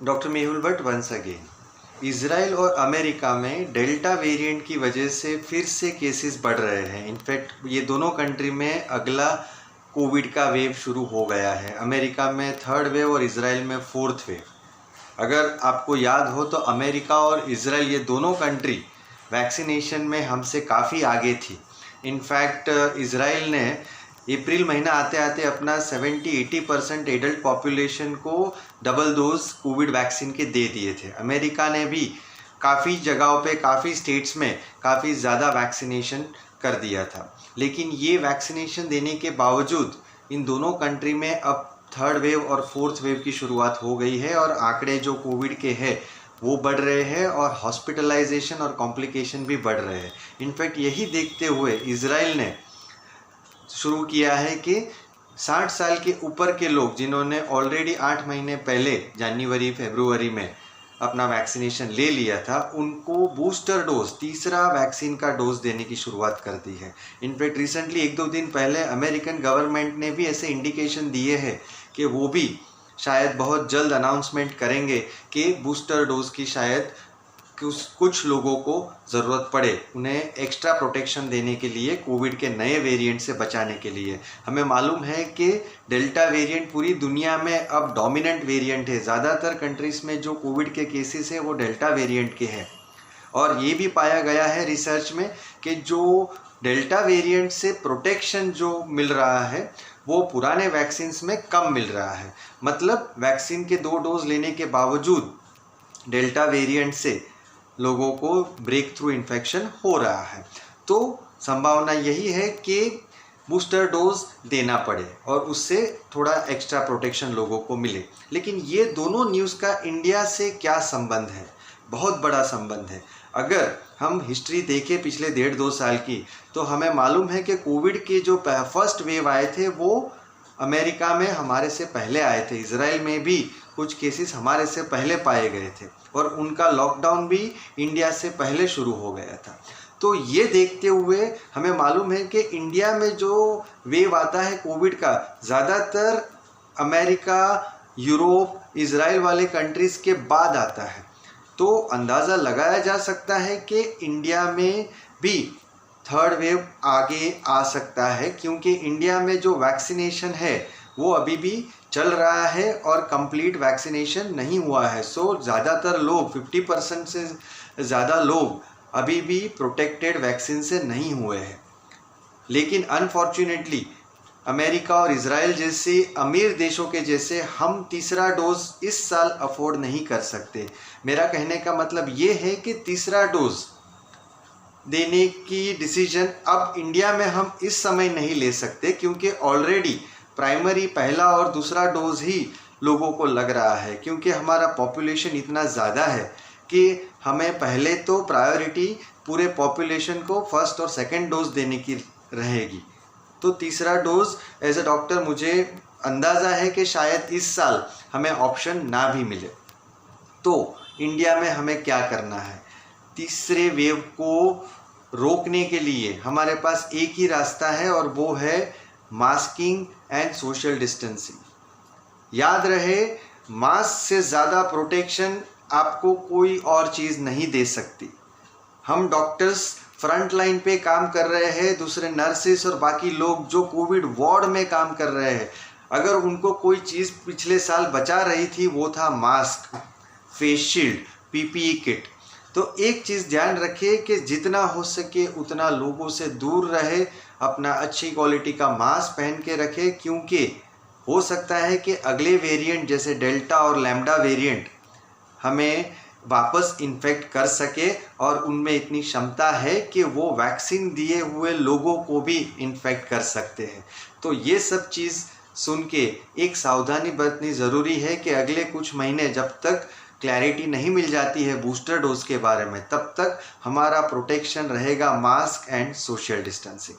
Doctor Mehul Bhatt once again. Israel और America में delta variant की वजह से फिर से केसेस बढ़ रहे हैं। इनफैक्ट ये दोनों कंट्री में अगला कोविड का वेव शुरू हो गया है। अमेरिका में थर्ड वेव और इसराइल में फोर्थ वेव। अगर आपको याद हो तो अमेरिका और इसराइल ये दोनों कंट्री वैक्सीनेशन में हमसे काफ़ी आगे थी। इनफैक्ट इसराइल ने अप्रैल महीना आते आते अपना 70-80% एडल्ट पॉपुलेशन को डबल डोज कोविड वैक्सीन के दे दिए थे। अमेरिका ने भी काफ़ी जगहों पे, काफ़ी स्टेट्स में काफ़ी ज़्यादा वैक्सीनेशन कर दिया था। लेकिन ये वैक्सीनेशन देने के बावजूद इन दोनों कंट्री में अब थर्ड वेव और फोर्थ वेव की शुरुआत हो गई है और आंकड़े जो कोविड के हैं वो बढ़ रहे हैं और हॉस्पिटलाइजेशन और कॉम्प्लिकेशन भी बढ़ रहे हैं। इनफैक्ट यही देखते हुए इसराइल ने शुरू किया है कि 60 साल के ऊपर के लोग जिन्होंने ऑलरेडी 8 महीने पहले जनवरी फरवरी में अपना वैक्सीनेशन ले लिया था, उनको बूस्टर डोज, तीसरा वैक्सीन का डोज देने की शुरुआत कर दी है। इनफैक्ट रिसेंटली 1-2 दिन पहले अमेरिकन गवर्नमेंट ने भी ऐसे इंडिकेशन दिए हैं कि वो भी शायद बहुत जल्द अनाउंसमेंट करेंगे कि बूस्टर डोज की शायद कुछ लोगों को ज़रूरत पड़े, उन्हें एक्स्ट्रा प्रोटेक्शन देने के लिए, कोविड के नए वेरिएंट से बचाने के लिए। हमें मालूम है कि डेल्टा वेरिएंट पूरी दुनिया में अब डोमिनेंट वेरिएंट है। ज़्यादातर कंट्रीज़ में जो कोविड के केसेस है वो डेल्टा वेरिएंट के हैं। और ये भी पाया गया है रिसर्च में कि जो डेल्टा वेरिएंट से प्रोटेक्शन जो मिल रहा है वो पुराने वैक्सीन्स में कम मिल रहा है। मतलब वैक्सीन के 2 डोज लेने के बावजूद डेल्टा वेरिएंट से लोगों को ब्रेक थ्रू इन्फेक्शन हो रहा है। तो संभावना यही है कि बूस्टर डोज देना पड़े और उससे थोड़ा एक्स्ट्रा प्रोटेक्शन लोगों को मिले। लेकिन ये दोनों न्यूज़ का इंडिया से क्या संबंध है? बहुत बड़ा संबंध है। अगर हम हिस्ट्री देखें पिछले 1.5-2 साल की, तो हमें मालूम है कि कोविड के जो फर्स्ट वेव आए थे वो अमेरिका में हमारे से पहले आए थे। इसराइल में भी कुछ केसेस हमारे से पहले पाए गए थे और उनका लॉकडाउन भी इंडिया से पहले शुरू हो गया था। तो ये देखते हुए हमें मालूम है कि इंडिया में जो वेव आता है कोविड का, ज़्यादातर अमेरिका, यूरोप, इसराइल वाले कंट्रीज़ के बाद आता है। तो अंदाज़ा लगाया जा सकता है कि इंडिया में भी थर्ड वेव आगे आ सकता है, क्योंकि इंडिया में जो वैक्सीनेशन है वो अभी भी चल रहा है और कंप्लीट वैक्सीनेशन नहीं हुआ है। सो ज़्यादातर लोग, 50% से ज़्यादा लोग अभी भी प्रोटेक्टेड वैक्सीन से नहीं हुए हैं। लेकिन अनफॉर्चुनेटली अमेरिका और इसराइल जैसे अमीर देशों के जैसे हम तीसरा डोज इस साल अफोर्ड नहीं कर सकते। मेरा कहने का मतलब ये है कि तीसरा डोज देने की डिसीजन अब इंडिया में हम इस समय नहीं ले सकते, क्योंकि ऑलरेडी प्राइमरी पहला और दूसरा डोज ही लोगों को लग रहा है। क्योंकि हमारा पॉपुलेशन इतना ज़्यादा है कि हमें पहले तो प्रायोरिटी पूरे पॉपुलेशन को फर्स्ट और सेकंड डोज देने की रहेगी। तो तीसरा डोज एज ए डॉक्टर मुझे अंदाज़ा है कि शायद इस साल हमें ऑप्शन ना भी मिले। तो इंडिया में हमें क्या करना है? तीसरे वेव को रोकने के लिए हमारे पास एक ही रास्ता है और वो है मास्किंग एंड सोशल डिस्टेंसिंग। याद रहे, मास्क से ज़्यादा प्रोटेक्शन आपको कोई और चीज़ नहीं दे सकती। हम डॉक्टर्स फ्रंट लाइन पे काम कर रहे हैं, दूसरे नर्सेस और बाकी लोग जो कोविड वार्ड में काम कर रहे हैं, अगर उनको कोई चीज़ पिछले साल बचा रही थी वो था mask, face shield, PPE kit. तो एक चीज़ ध्यान रखिए कि जितना हो सके उतना लोगों से दूर रहे, अपना अच्छी क्वालिटी का मास्क पहन के रखे, क्योंकि हो सकता है कि अगले वेरिएंट जैसे डेल्टा और लैम्डा वेरिएंट हमें वापस इन्फेक्ट कर सके और उनमें इतनी क्षमता है कि वो वैक्सीन दिए हुए लोगों को भी इन्फेक्ट कर सकते हैं। तो ये सब चीज़ सुन के एक सावधानी बरतनी ज़रूरी है कि अगले कुछ महीने जब तक क्लैरिटी नहीं मिल जाती है बूस्टर डोज के बारे में, तब तक हमारा प्रोटेक्शन रहेगा मास्क एंड सोशल डिस्टेंसिंग।